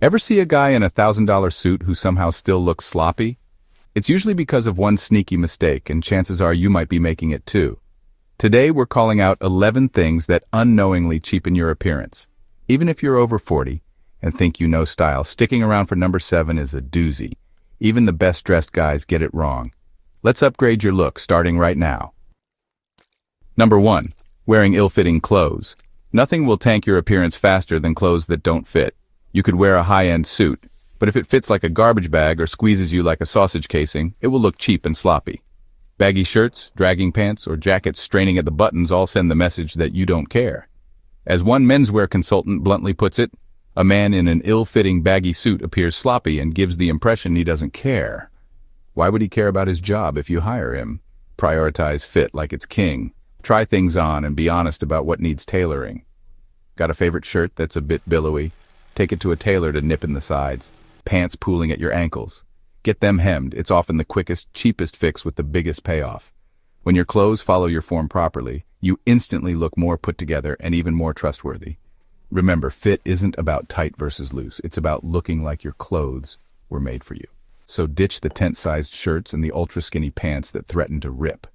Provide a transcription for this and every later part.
Ever see a guy in a $1,000 suit who somehow still looks sloppy? It's usually because of one sneaky mistake, and chances are you might be making it too. Today we're calling out 11 things that unknowingly cheapen your appearance. Even if you're over 40 and think you know style, sticking around for number 7 is a doozy. Even the best-dressed guys get it wrong. Let's upgrade your look starting right now. Number 1. Wearing ill-fitting clothes. Nothing will tank your appearance faster than clothes that don't fit. You could wear a high-end suit, but if it fits like a garbage bag or squeezes you like a sausage casing, it will look cheap and sloppy. Baggy shirts, dragging pants, or jackets straining at the buttons all send the message that you don't care. As one menswear consultant bluntly puts it, a man in an ill-fitting baggy suit appears sloppy and gives the impression he doesn't care. Why would he care about his job if you hire him? Prioritize fit like it's king. Try things on and be honest about what needs tailoring. Got a favorite shirt that's a bit billowy? Take it to a tailor to nip in the sides. Pants pooling at your ankles. Get them hemmed. It's often the quickest, cheapest fix with the biggest payoff. When your clothes follow your form properly, you instantly look more put together and even more trustworthy. Remember, fit isn't about tight versus loose. It's about looking like your clothes were made for you. So ditch the tent-sized shirts and the ultra-skinny pants that threaten to rip.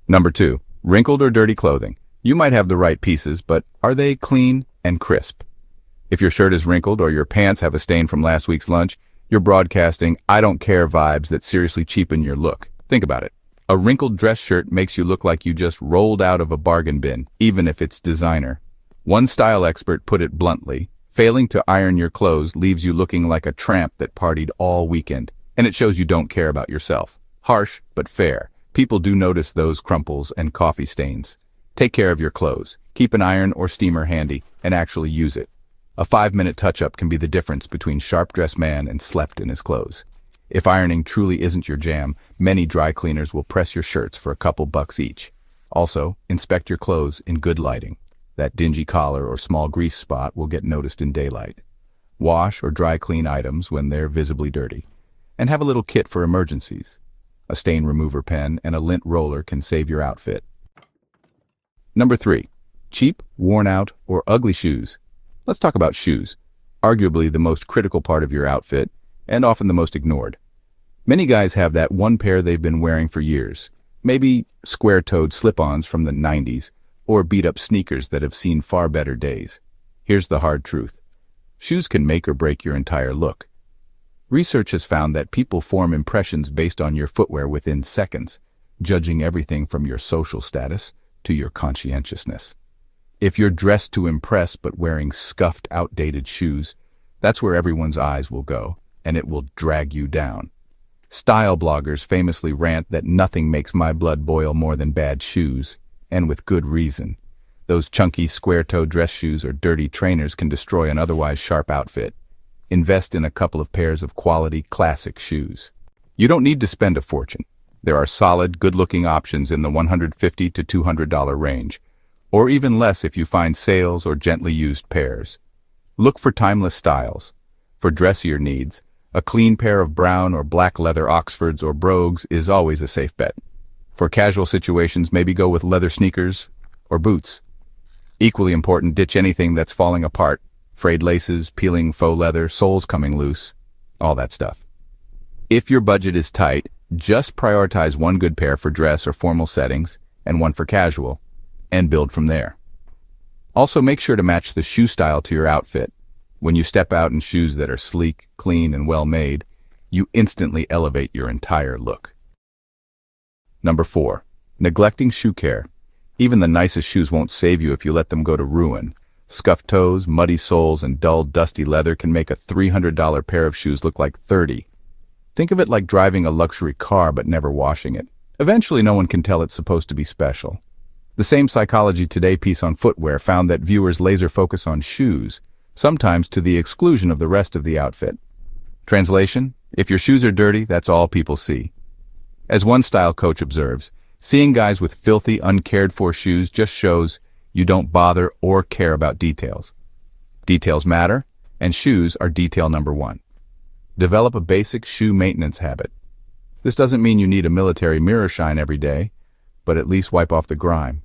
Number 2. Wrinkled or dirty clothing. You might have the right pieces, but are they clean and crisp? If your shirt is wrinkled or your pants have a stain from last week's lunch, you're broadcasting "I don't care" vibes that seriously cheapen your look. Think about it. A wrinkled dress shirt makes you look like you just rolled out of a bargain bin, even if it's designer. One style expert put it bluntly, failing to iron your clothes leaves you looking like a tramp that partied all weekend, and it shows you don't care about yourself. Harsh, but fair. People do notice those crumples and coffee stains. Take care of your clothes. Keep an iron or steamer handy, and actually use it. A 5-minute touch-up can be the difference between sharp-dressed man and slept in his clothes. If ironing truly isn't your jam, many dry cleaners will press your shirts for a couple bucks each. Also, inspect your clothes in good lighting. That dingy collar or small grease spot will get noticed in daylight. Wash or dry clean items when they're visibly dirty. And have a little kit for emergencies. A stain remover pen and a lint roller can save your outfit. Number 3. Cheap, worn-out, or ugly shoes. Let's talk about shoes, arguably the most critical part of your outfit, and often the most ignored. Many guys have that one pair they've been wearing for years, maybe square-toed slip-ons from the 90s, or beat-up sneakers that have seen far better days. Here's the hard truth. Shoes can make or break your entire look. Research has found that people form impressions based on your footwear within seconds, judging everything from your social status to your conscientiousness. If you're dressed to impress but wearing scuffed, outdated shoes, that's where everyone's eyes will go, and it will drag you down. Style bloggers famously rant that nothing makes my blood boil more than bad shoes, and with good reason. Those chunky, square-toed dress shoes or dirty trainers can destroy an otherwise sharp outfit. Invest in a couple of pairs of quality, classic shoes. You don't need to spend a fortune. There are solid, good-looking options in the $150 to $200 range, or even less if you find sales or gently used pairs. Look for timeless styles. For dressier needs, a clean pair of brown or black leather Oxfords or brogues is always a safe bet. For casual situations, maybe go with leather sneakers or boots. Equally important, ditch anything that's falling apart. Frayed laces, peeling faux leather, soles coming loose, all that stuff. If your budget is tight, just prioritize one good pair for dress or formal settings and one for casual, and build from there. Also, make sure to match the shoe style to your outfit. When you step out in shoes that are sleek, clean, and well-made, you instantly elevate your entire look. Number 4. Neglecting shoe care. Even the nicest shoes won't save you if you let them go to ruin. Scuffed toes, muddy soles, and dull, dusty leather can make a $300 pair of shoes look like $30. Think of it like driving a luxury car but never washing it. Eventually, no one can tell it's supposed to be special. The same Psychology Today piece on footwear found that viewers laser focus on shoes, sometimes to the exclusion of the rest of the outfit. Translation: if your shoes are dirty, that's all people see. As one style coach observes, seeing guys with filthy, uncared-for shoes just shows you don't bother or care about details. Details matter, and shoes are detail number 1. Develop a basic shoe maintenance habit. This doesn't mean you need a military mirror shine every day, but at least wipe off the grime.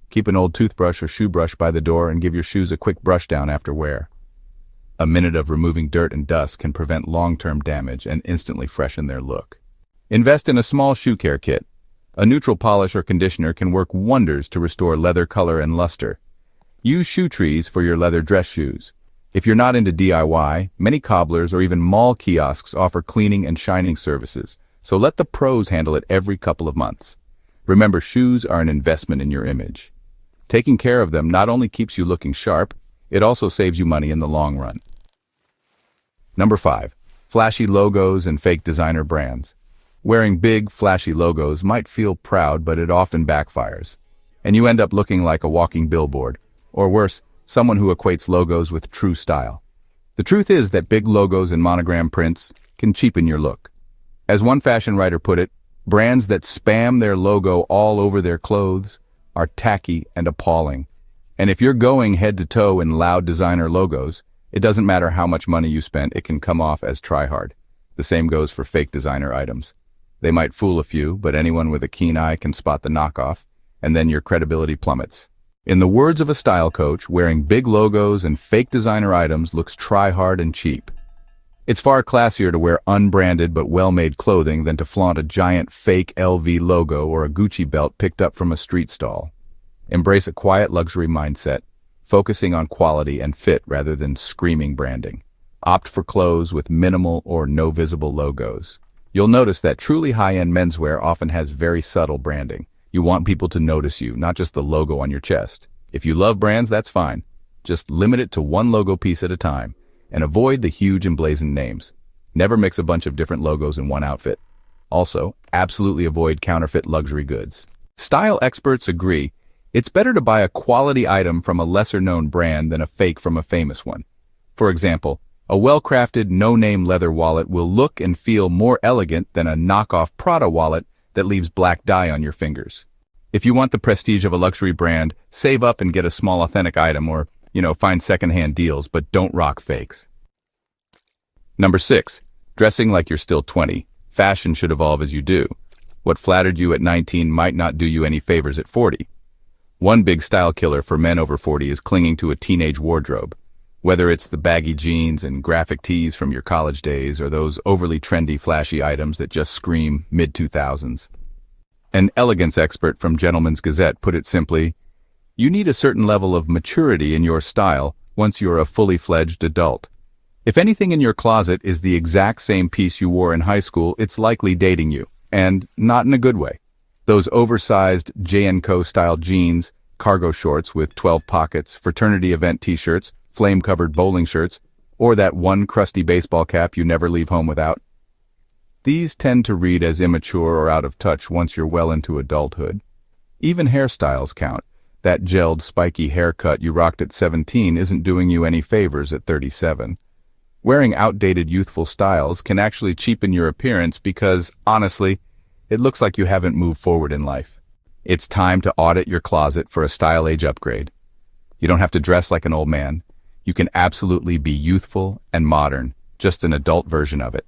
Keep an old toothbrush or shoe brush by the door and give your shoes a quick brush down after wear. A minute of removing dirt and dust can prevent long-term damage and instantly freshen their look. Invest in a small shoe care kit. A neutral polish or conditioner can work wonders to restore leather color and luster. Use shoe trees for your leather dress shoes. If you're not into DIY, many cobblers or even mall kiosks offer cleaning and shining services, so let the pros handle it every couple of months. Remember, shoes are an investment in your image. Taking care of them not only keeps you looking sharp, it also saves you money in the long run. Number 5. Flashy logos and fake designer brands. Wearing big, flashy logos might feel proud, but it often backfires, and you end up looking like a walking billboard, or worse, someone who equates logos with true style. The truth is that big logos and monogram prints can cheapen your look. As one fashion writer put it, brands that spam their logo all over their clothes are tacky and appalling. And if you're going head to toe in loud designer logos, it doesn't matter how much money you spent, it can come off as try-hard. The same goes for fake designer items. They might fool a few, but anyone with a keen eye can spot the knockoff, and then your credibility plummets. In the words of a style coach, wearing big logos and fake designer items looks try-hard and cheap. It's far classier to wear unbranded but well-made clothing than to flaunt a giant fake LV logo or a Gucci belt picked up from a street stall. Embrace a quiet luxury mindset, focusing on quality and fit rather than screaming branding. Opt for clothes with minimal or no visible logos. You'll notice that truly high-end menswear often has very subtle branding. You want people to notice you, not just the logo on your chest. If you love brands, that's fine. Just limit it to one logo piece at a time, and avoid the huge emblazoned names. Never mix a bunch of different logos in one outfit. Also, absolutely avoid counterfeit luxury goods. Style experts agree, it's better to buy a quality item from a lesser-known brand than a fake from a famous one. For example, a well-crafted, no-name leather wallet will look and feel more elegant than a knockoff Prada wallet that leaves black dye on your fingers. If you want the prestige of a luxury brand, save up and get a small authentic item or, find secondhand deals, but don't rock fakes. Number 6. Dressing like you're still 20. Fashion should evolve as you do. What flattered you at 19 might not do you any favors at 40. One big style killer for men over 40 is clinging to a teenage wardrobe. Whether it's the baggy jeans and graphic tees from your college days or those overly trendy, flashy items that just scream mid-2000s. An elegance expert from Gentleman's Gazette put it simply, you need a certain level of maturity in your style once you're a fully fledged adult. If anything in your closet is the exact same piece you wore in high school, it's likely dating you, and not in a good way. Those oversized J&Co style jeans, cargo shorts with 12 pockets, fraternity event t-shirts, flame-covered bowling shirts, or that one crusty baseball cap you never leave home without. These tend to read as immature or out of touch once you're well into adulthood. Even hairstyles count. That gelled, spiky haircut you rocked at 17 isn't doing you any favors at 37. Wearing outdated youthful styles can actually cheapen your appearance because, honestly, it looks like you haven't moved forward in life. It's time to audit your closet for a style age upgrade. You don't have to dress like an old man. You can absolutely be youthful and modern, just an adult version of it.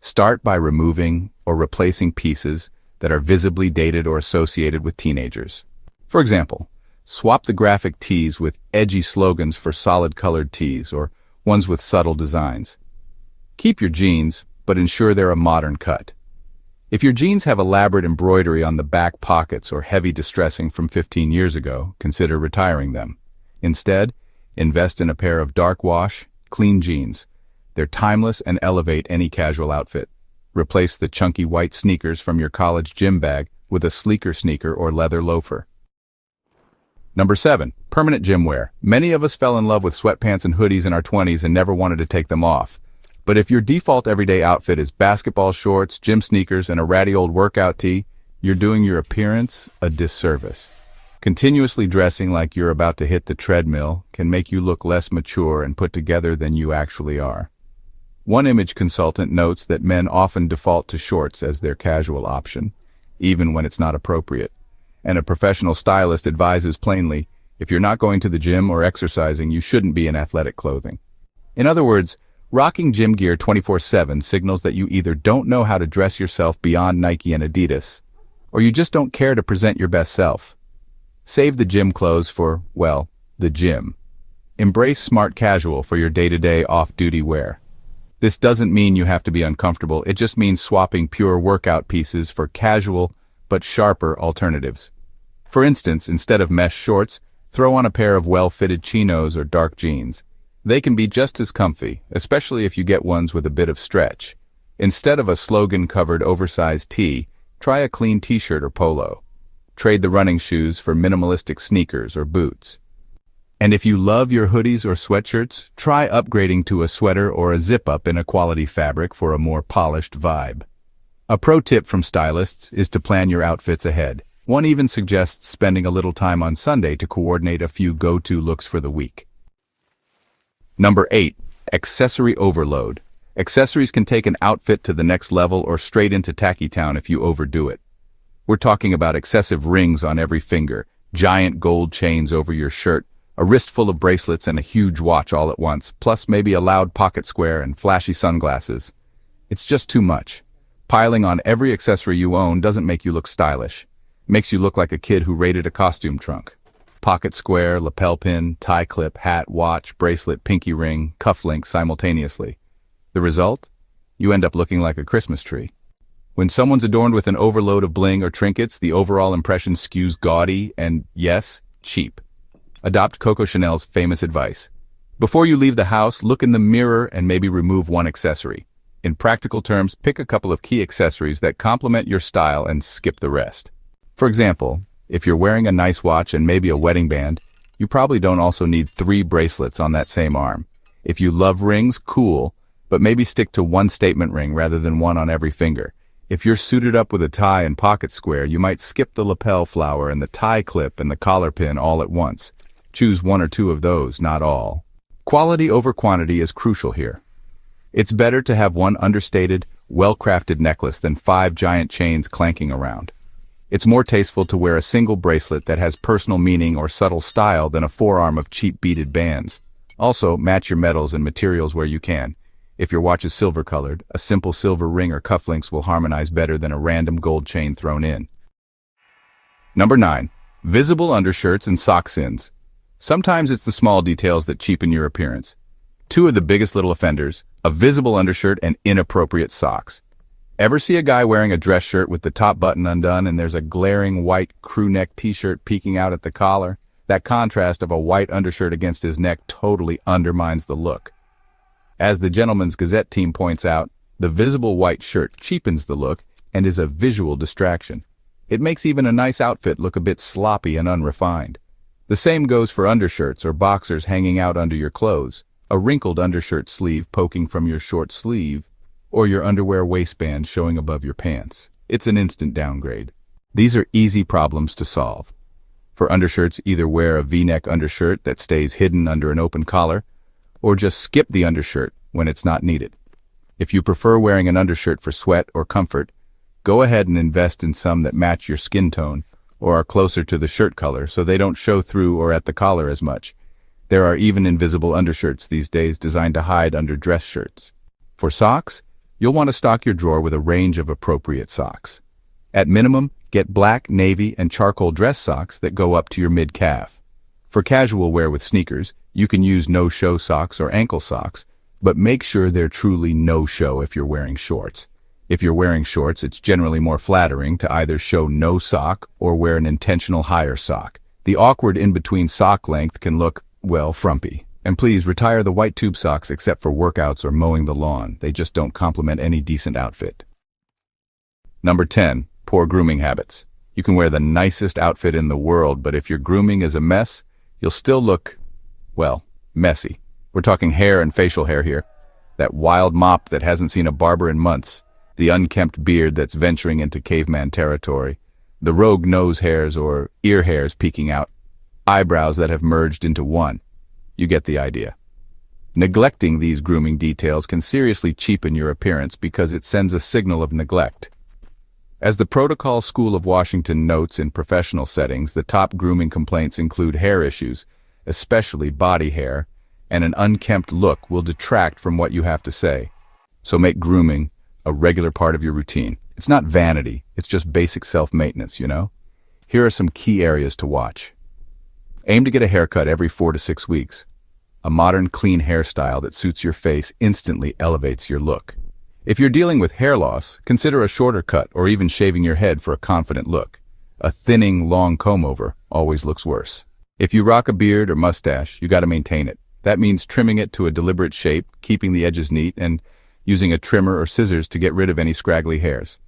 Start by removing or replacing pieces that are visibly dated or associated with teenagers. For example, swap the graphic tees with edgy slogans for solid-colored tees or ones with subtle designs. Keep your jeans, but ensure they're a modern cut. If your jeans have elaborate embroidery on the back pockets or heavy distressing from 15 years ago, consider retiring them. Instead, invest in a pair of dark wash, clean jeans. They're timeless and elevate any casual outfit. Replace the chunky white sneakers from your college gym bag with a sleeker sneaker or leather loafer. Number 7. Permanent gym wear. Many of us fell in love with sweatpants and hoodies in our 20s and never wanted to take them off. But if your default everyday outfit is basketball shorts, gym sneakers, and a ratty old workout tee, you're doing your appearance a disservice. Continuously dressing like you're about to hit the treadmill can make you look less mature and put together than you actually are. One image consultant notes that men often default to shorts as their casual option, even when it's not appropriate. And a professional stylist advises plainly, if you're not going to the gym or exercising, you shouldn't be in athletic clothing. In other words, rocking gym gear 24/7 signals that you either don't know how to dress yourself beyond Nike and Adidas, or you just don't care to present your best self. Save the gym clothes for, well, the gym. Embrace smart casual for your day-to-day off-duty wear. This doesn't mean you have to be uncomfortable, it just means swapping pure workout pieces for casual but sharper alternatives. For instance, instead of mesh shorts, throw on a pair of well-fitted chinos or dark jeans. They can be just as comfy, especially if you get ones with a bit of stretch. Instead of a slogan-covered oversized tee, try a clean t-shirt or polo. Trade the running shoes for minimalistic sneakers or boots. And if you love your hoodies or sweatshirts, try upgrading to a sweater or a zip-up in a quality fabric for a more polished vibe. A pro tip from stylists is to plan your outfits ahead. One even suggests spending a little time on Sunday to coordinate a few go-to looks for the week. Number 8. Accessory overload. Accessories can take an outfit to the next level or straight into tacky town if you overdo it. We're talking about excessive rings on every finger, giant gold chains over your shirt, a wrist full of bracelets and a huge watch all at once, plus maybe a loud pocket square and flashy sunglasses. It's just too much. Piling on every accessory you own doesn't make you look stylish. It makes you look like a kid who raided a costume trunk. Pocket square, lapel pin, tie clip, hat, watch, bracelet, pinky ring, cufflink simultaneously. The result? You end up looking like a Christmas tree. When someone's adorned with an overload of bling or trinkets, the overall impression skews gaudy and, yes, cheap. Adopt Coco Chanel's famous advice. Before you leave the house, look in the mirror and maybe remove one accessory. In practical terms, pick a couple of key accessories that complement your style and skip the rest. For example, if you're wearing a nice watch and maybe a wedding band, you probably don't also need 3 bracelets on that same arm. If you love rings, cool, but maybe stick to one statement ring rather than one on every finger. If you're suited up with a tie and pocket square, you might skip the lapel flower and the tie clip and the collar pin all at once. Choose 1 or 2 of those, not all. Quality over quantity is crucial here. It's better to have one understated, well-crafted necklace than 5 giant chains clanking around. It's more tasteful to wear a single bracelet that has personal meaning or subtle style than a forearm of cheap beaded bands. Also, match your metals and materials where you can. If your watch is silver-colored, a simple silver ring or cufflinks will harmonize better than a random gold chain thrown in. Number 9. Visible undershirts and sock sins. Sometimes it's the small details that cheapen your appearance. 2 of the biggest little offenders, a visible undershirt and inappropriate socks. Ever see a guy wearing a dress shirt with the top button undone and there's a glaring white crew neck t-shirt peeking out at the collar? That contrast of a white undershirt against his neck totally undermines the look. As the Gentleman's Gazette team points out, the visible white shirt cheapens the look and is a visual distraction. It makes even a nice outfit look a bit sloppy and unrefined. The same goes for undershirts or boxers hanging out under your clothes, a wrinkled undershirt sleeve poking from your short sleeve, or your underwear waistband showing above your pants. It's an instant downgrade. These are easy problems to solve. For undershirts, either wear a V-neck undershirt that stays hidden under an open collar, or just skip the undershirt when it's not needed. If you prefer wearing an undershirt for sweat or comfort, go ahead and invest in some that match your skin tone or are closer to the shirt color so they don't show through or at the collar as much. There are even invisible undershirts these days designed to hide under dress shirts. For socks, you'll want to stock your drawer with a range of appropriate socks. At minimum, get black, navy, and charcoal dress socks that go up to your mid-calf. For casual wear with sneakers, you can use no-show socks or ankle socks, but make sure they're truly no-show if you're wearing shorts. If you're wearing shorts, it's generally more flattering to either show no sock or wear an intentional higher sock. The awkward in-between sock length can look, well, frumpy. And please retire the white tube socks except for workouts or mowing the lawn. They just don't complement any decent outfit. Number 10. Poor grooming habits. You can wear the nicest outfit in the world, but if your grooming is a mess, you'll still look, well, messy. We're talking hair and facial hair here. That wild mop that hasn't seen a barber in months. The unkempt beard that's venturing into caveman territory. The rogue nose hairs or ear hairs peeking out. Eyebrows that have merged into one. You get the idea. Neglecting these grooming details can seriously cheapen your appearance because it sends a signal of neglect. As the Protocol School of Washington notes in professional settings, the top grooming complaints include hair issues, especially body hair, and an unkempt look will detract from what you have to say. So make grooming a regular part of your routine. It's not vanity, it's just basic self-maintenance, you know? Here are some key areas to watch. Aim to get a haircut every 4 to 6 weeks. A modern, clean hairstyle that suits your face instantly elevates your look. If you're dealing with hair loss, consider a shorter cut or even shaving your head for a confident look. A thinning, long comb-over always looks worse. If you rock a beard or mustache, you gotta maintain it. That means trimming it to a deliberate shape, keeping the edges neat, and using a trimmer or scissors to get rid of any scraggly hairs.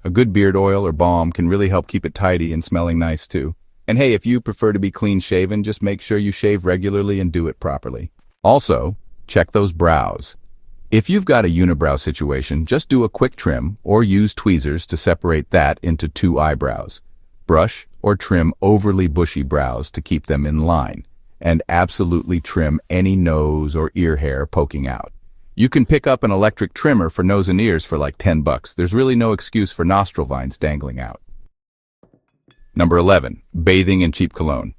A good beard oil or balm can really help keep it tidy and smelling nice too. And hey, if you prefer to be clean-shaven, just make sure you shave regularly and do it properly. Also, check those brows. If you've got a unibrow situation, just do a quick trim or use tweezers to separate that into two eyebrows. Brush or trim overly bushy brows to keep them in line, and absolutely trim any nose or ear hair poking out. You can pick up an electric trimmer for nose and ears for like $10. There's really no excuse for nostril vines dangling out. Number 11, bathing in cheap cologne.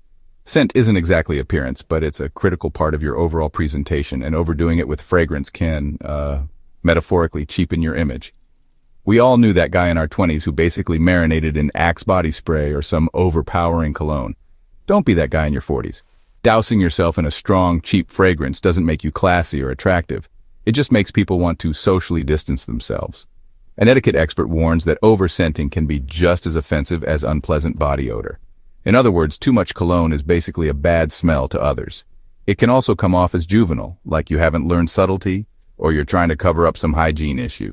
Scent isn't exactly appearance, but it's a critical part of your overall presentation, and overdoing it with fragrance can, metaphorically cheapen your image. We all knew that guy in our 20s who basically marinated in Axe body spray or some overpowering cologne. Don't be that guy in your 40s. Dousing yourself in a strong, cheap fragrance doesn't make you classy or attractive. It just makes people want to socially distance themselves. An etiquette expert warns that over-scenting can be just as offensive as unpleasant body odor. In other words, too much cologne is basically a bad smell to others. It can also come off as juvenile, like you haven't learned subtlety, or you're trying to cover up some hygiene issue.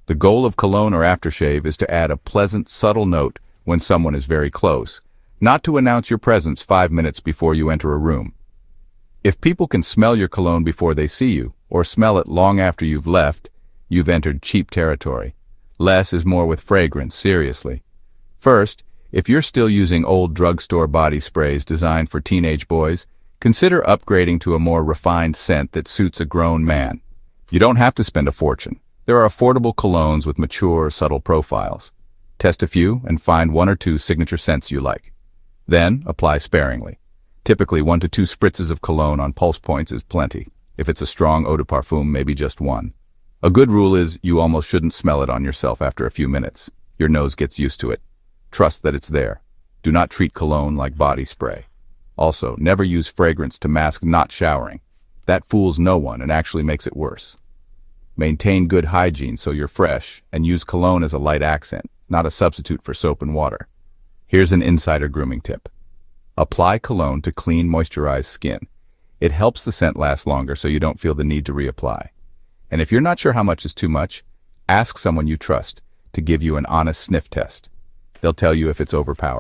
The goal of cologne or aftershave is to add a pleasant, subtle note when someone is very close, not to announce your presence 5 minutes before you enter a room. If people can smell your cologne before they see you, or smell it long after you've left, you've entered cheap territory. Less is more with fragrance, seriously. First, if you're still using old drugstore body sprays designed for teenage boys, consider upgrading to a more refined scent that suits a grown man. You don't have to spend a fortune. There are affordable colognes with mature, subtle profiles. Test a few and find 1 or 2 signature scents you like. Then, apply sparingly. Typically 1 to 2 spritzes of cologne on pulse points is plenty. If it's a strong eau de parfum, maybe just 1. A good rule is you almost shouldn't smell it on yourself after a few minutes. Your nose gets used to it. Trust that it's there. Do not treat cologne like body spray. Also, never use fragrance to mask not showering. That fools no one and actually makes it worse. Maintain good hygiene so you're fresh, and use cologne as a light accent, not a substitute for soap and water. Here's an insider grooming tip. Apply cologne to clean, moisturized skin. It helps the scent last longer so you don't feel the need to reapply. And if you're not sure how much is too much, ask someone you trust to give you an honest sniff test. They'll tell you if it's overpowering.